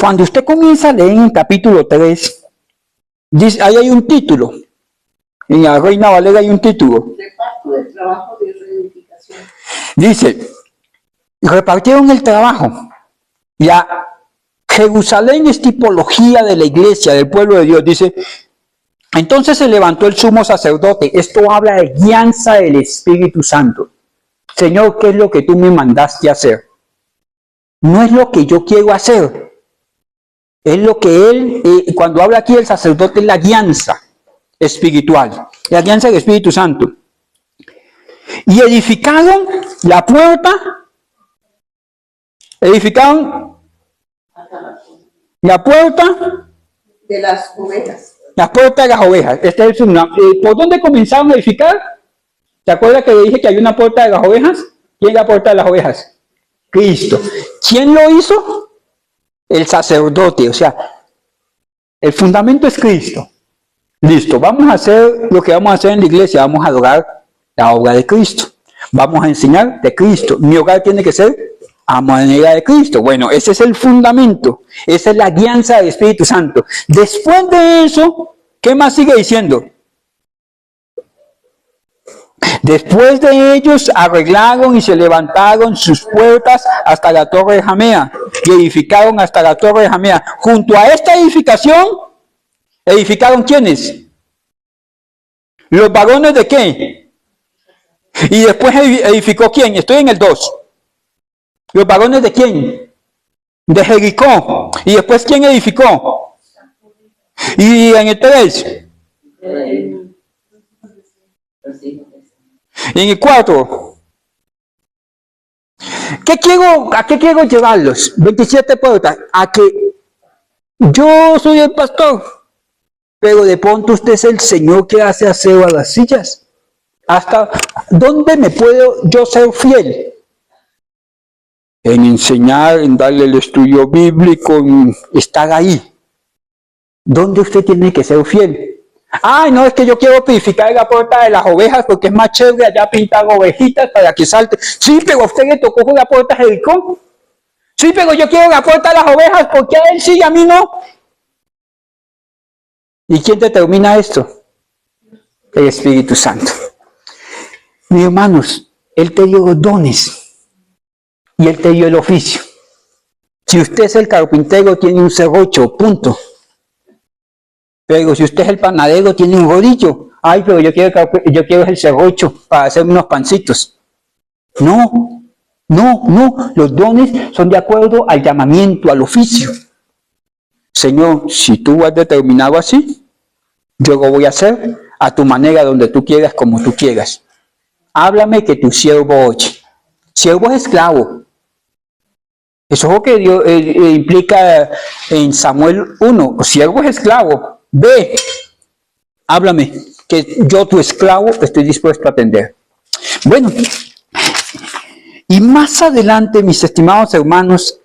cuando usted comienza a leer en el capítulo 3, dice, ahí hay un título. En la Reina Valera hay un título.
Reparto del trabajo de reedificación.
Dice, repartieron el trabajo. Ya, Jerusalén es tipología de la iglesia, del pueblo de Dios. Dice, entonces se levantó el sumo sacerdote. Esto habla de guianza del Espíritu Santo. Señor, ¿qué es lo que tú me mandaste a hacer? No es lo que yo quiero hacer. Es lo que él, cuando habla aquí el sacerdote, es la guianza espiritual, la guianza del Espíritu Santo. Y edificaron la puerta, edificaron la puerta
de las ovejas.
La puerta de las ovejas. Este es ¿por dónde comenzaron a edificar? ¿Te acuerdas que le dije que hay una puerta de las ovejas? ¿Quién es la puerta de las ovejas? Cristo. ¿Quién lo hizo? El sacerdote. O sea, el fundamento es Cristo. Listo, vamos a hacer lo que vamos a hacer en la iglesia. Vamos a adorar la obra de Cristo. Vamos a enseñar de Cristo. Mi hogar tiene que ser a manera de Cristo. Bueno, ese es el fundamento. Esa es la guianza del Espíritu Santo. Después de eso, ¿qué más sigue diciendo? Después de ellos arreglaron y se levantaron sus puertas hasta la torre de Jamea y edificaron hasta la torre de Jamea. Junto a esta edificación, ¿edificaron quiénes? ¿Los varones de qué? Y después edificó ¿quién? Estoy en el 2. ¿Los varones de quién? De Jericó. ¿Y después quién edificó? Y en el 3. Y en el 4. ¿A qué quiero llevarlos? 27 puertas. A que yo soy el pastor, pero de pronto usted es el Señor que hace aseo a las sillas. ¿Hasta dónde me puedo yo ser fiel? En enseñar, en darle el estudio bíblico, en estar ahí. ¿Dónde usted tiene que ser fiel? Ay, no, es que yo quiero purificar la puerta de las ovejas porque es más chévere allá pintar ovejitas para que salte. Sí, pero a usted le tocó con la puerta de Jericó. Sí, pero yo quiero la puerta de las ovejas porque a él sí y a mí no. ¿Y quién determina esto? El Espíritu Santo. Mis hermanos, Él te dio los dones y Él te dio el oficio. Si usted es el carpintero, tiene un serrucho, punto. Pero si usted es el panadero, tiene un rodillo. Ay, pero yo quiero el serrucho para hacer unos pancitos. No, los dones son de acuerdo al llamamiento, al oficio. Señor, si tú has determinado así, yo lo voy a hacer a tu manera, donde tú quieras, como tú quieras. Háblame que tu siervo oye. Siervo es esclavo. Eso es lo que Dios implica en Samuel 1. Siervo es esclavo. Ve, háblame, que yo, tu esclavo, estoy dispuesto a atender. Bueno, y más adelante, mis estimados hermanos,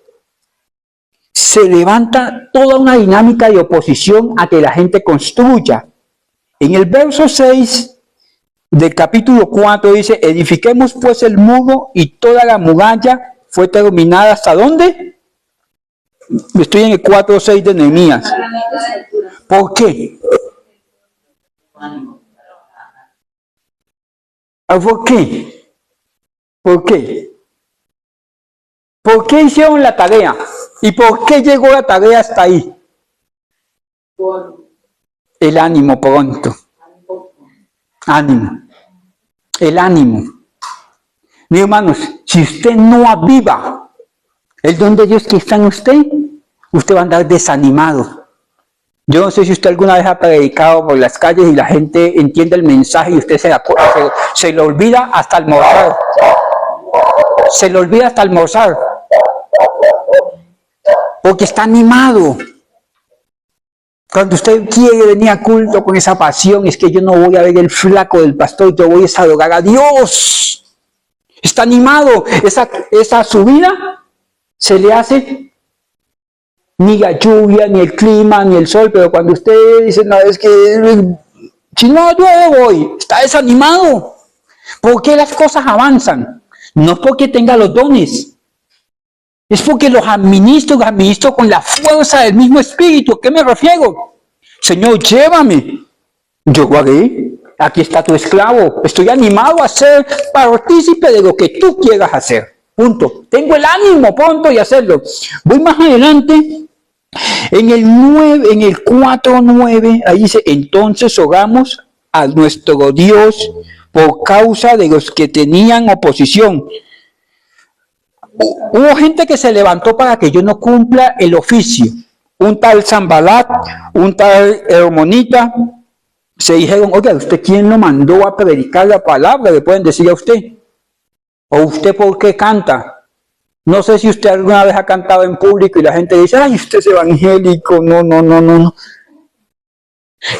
se levanta toda una dinámica de oposición a que la gente construya. En el verso 6 del capítulo 4 dice, edifiquemos pues el muro y toda la muralla fue terminada. ¿Hasta dónde? Estoy en el 4:6 de Nehemías. ¿Por qué? ¿Por qué? ¿Por qué? ¿Por qué hicieron la tarea? ¿Y por qué llegó la tarea hasta ahí? El ánimo pronto. Ánimo. El ánimo. Mis hermanos, si usted no aviva el don de Dios que está en usted, usted va a andar desanimado. Yo no sé si usted alguna vez ha predicado por las calles y la gente entiende el mensaje y usted se le olvida hasta almorzar. Se le olvida hasta almorzar. Porque está animado. Cuando usted quiere venir a culto con esa pasión, es que yo no voy a ver el flaco del pastor, yo voy a adorar a Dios. Está animado. Esa subida se le hace ni la lluvia, ni el clima, ni el sol, pero cuando usted dice, no, es que si no llueve voy, está desanimado. ¿Por qué las cosas avanzan? No es porque tenga los dones, es porque los administro con la fuerza del mismo Espíritu. ¿A qué me refiero? Señor, llévame. Yo lo haré. Aquí está tu esclavo. Estoy animado a ser partícipe de lo que tú quieras hacer. Punto. Tengo el ánimo pronto de hacerlo. Voy más adelante. En el 4:9, ahí dice, entonces oramos a nuestro Dios por causa de los que tenían oposición. Hubo gente que se levantó para que yo no cumpla el oficio. Un tal Sanbalat, un tal Hermonita, se dijeron, oiga, ¿usted quién lo mandó a predicar la palabra? Le pueden decir a usted. ¿O usted por qué canta? No sé si usted alguna vez ha cantado en público y la gente dice, ay, usted es evangélico, no.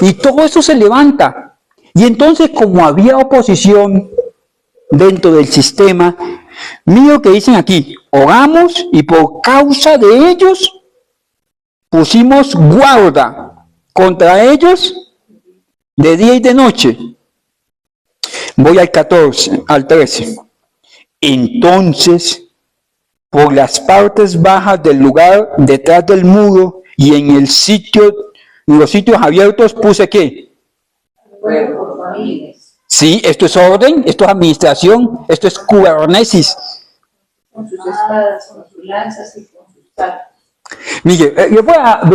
Y todo eso se levanta. Y entonces, como había oposición dentro del sistema, mira lo que dicen aquí, oramos y por causa de ellos pusimos guarda contra ellos de día y de noche. Voy al 13. Entonces, por las partes bajas del lugar, detrás del muro y en los sitios abiertos puse ¿qué? Sí, esto es orden, esto es administración, esto es kubernesis.
Con sus espadas, con sus lanzas y con sus sacos.
Mire,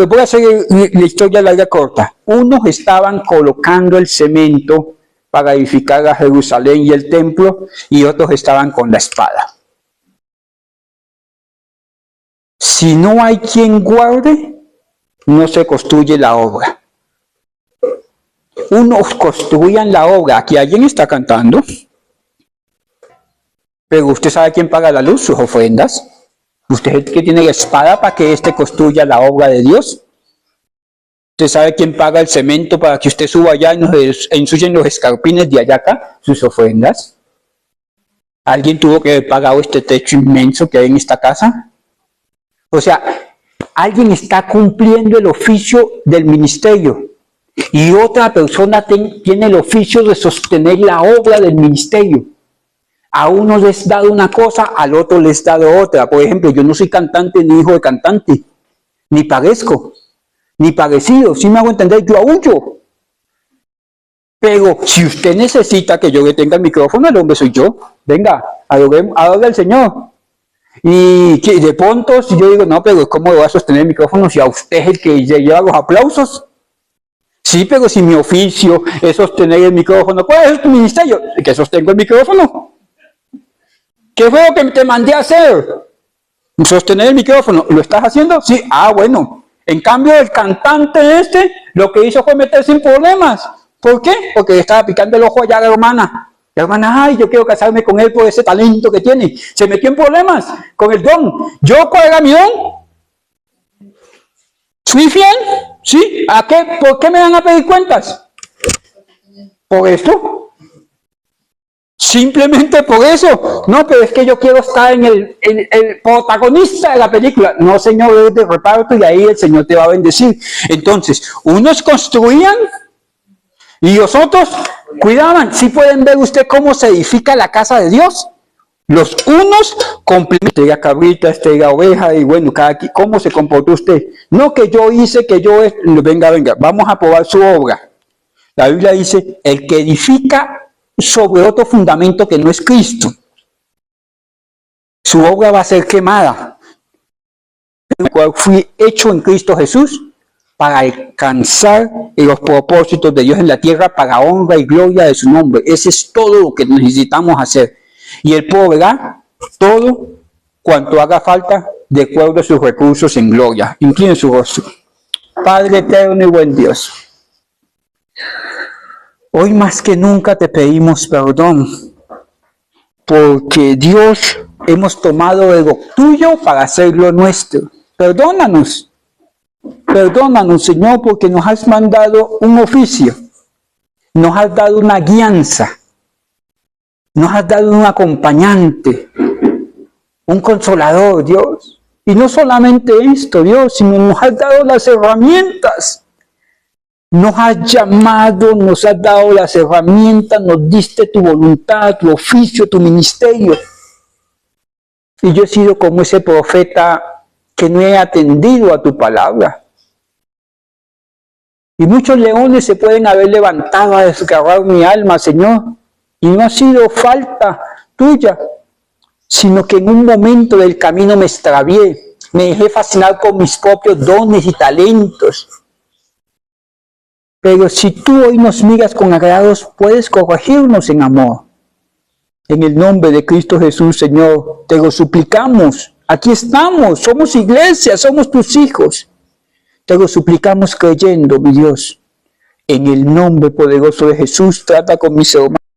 voy a hacer la historia larga corta. Unos estaban colocando el cemento para edificar a Jerusalén y el templo, y otros estaban con la espada. Si no hay quien guarde, no se construye la obra. Unos construían la obra, aquí alguien está cantando, pero usted sabe quién paga la luz, sus ofrendas. Usted es el que tiene la espada para que éste construya la obra de Dios. Usted sabe quién paga el cemento para que usted suba allá y nos ensucien los escarpines de allá acá, sus ofrendas. ¿Alguien tuvo que haber pagado este techo inmenso que hay en esta casa? O sea, alguien está cumpliendo el oficio del ministerio y otra persona tiene el oficio de sostener la obra del ministerio. A uno les dado una cosa, al otro les dado otra. Por ejemplo, yo no soy cantante ni hijo de cantante, ni parezco, ni parecido. ¿Sí me hago entender? Yo aúllo. Pero si usted necesita que yo le tenga el micrófono, el hombre soy yo. Venga, adore al Señor. Y que de pronto, si yo digo, no, pero ¿cómo voy a sostener el micrófono si a usted es el que lleva los aplausos? Sí, pero si mi oficio es sostener el micrófono, ¿cuál es tu ministerio? Que sostengo el micrófono. ¿Qué fue lo que te mandé a hacer? Sostener el micrófono. ¿Lo estás haciendo? Sí. Ah, bueno. En cambio, el cantante lo que hizo fue meterse en problemas. ¿Por qué? Porque le estaba picando el ojo allá a la hermana. La hermana, ay, yo quiero casarme con él por ese talento que tiene. Se metió en problemas con el don. ¿Yo cuál era mi don? ¿Fui fiel? ¿Sí? ¿A qué? ¿Por qué me van a pedir cuentas? ¿Por esto? Simplemente por eso. No, pero es que yo quiero estar en el protagonista de la película. No, Señor, es de reparto y ahí el Señor te va a bendecir. Entonces, unos construían y los otros cuidaban. ¿Sí pueden ver usted cómo se edifica la casa de Dios? Los unos complementan la cabrita, la oveja, y bueno, ¿cómo se comportó usted? No que yo hice, que yo... Venga, vamos a probar su obra. La Biblia dice, el que edifica sobre otro fundamento que no es Cristo, su obra va a ser quemada. El cual fui hecho en Cristo Jesús para alcanzar los propósitos de Dios en la tierra para honra y gloria de su nombre. Ese es todo lo que necesitamos hacer. Y Él proveerá todo cuanto haga falta de acuerdo a sus recursos en gloria. Incline su rostro. Padre eterno y buen Dios, hoy más que nunca te pedimos perdón, porque Dios hemos tomado de lo tuyo para hacerlo nuestro. Perdónanos, Señor, porque nos has mandado un oficio, nos has dado una guianza, nos has dado un acompañante, un consolador, Dios. Y no solamente esto, Dios, sino nos has dado las herramientas. Nos has llamado, nos has dado las herramientas, nos diste tu voluntad, tu oficio, tu ministerio. Y yo he sido como ese profeta que no he atendido a tu palabra. Y muchos leones se pueden haber levantado a desgarrar mi alma, Señor. Y no ha sido falta tuya, sino que en un momento del camino me extravié, me dejé fascinar con mis propios dones y talentos. Pero si tú hoy nos miras con agrados, puedes corregirnos en amor. En el nombre de Cristo Jesús, Señor, te lo suplicamos. Aquí estamos, somos iglesia, somos tus hijos. Te lo suplicamos creyendo, mi Dios. En el nombre poderoso de Jesús, trata con mis hermanos.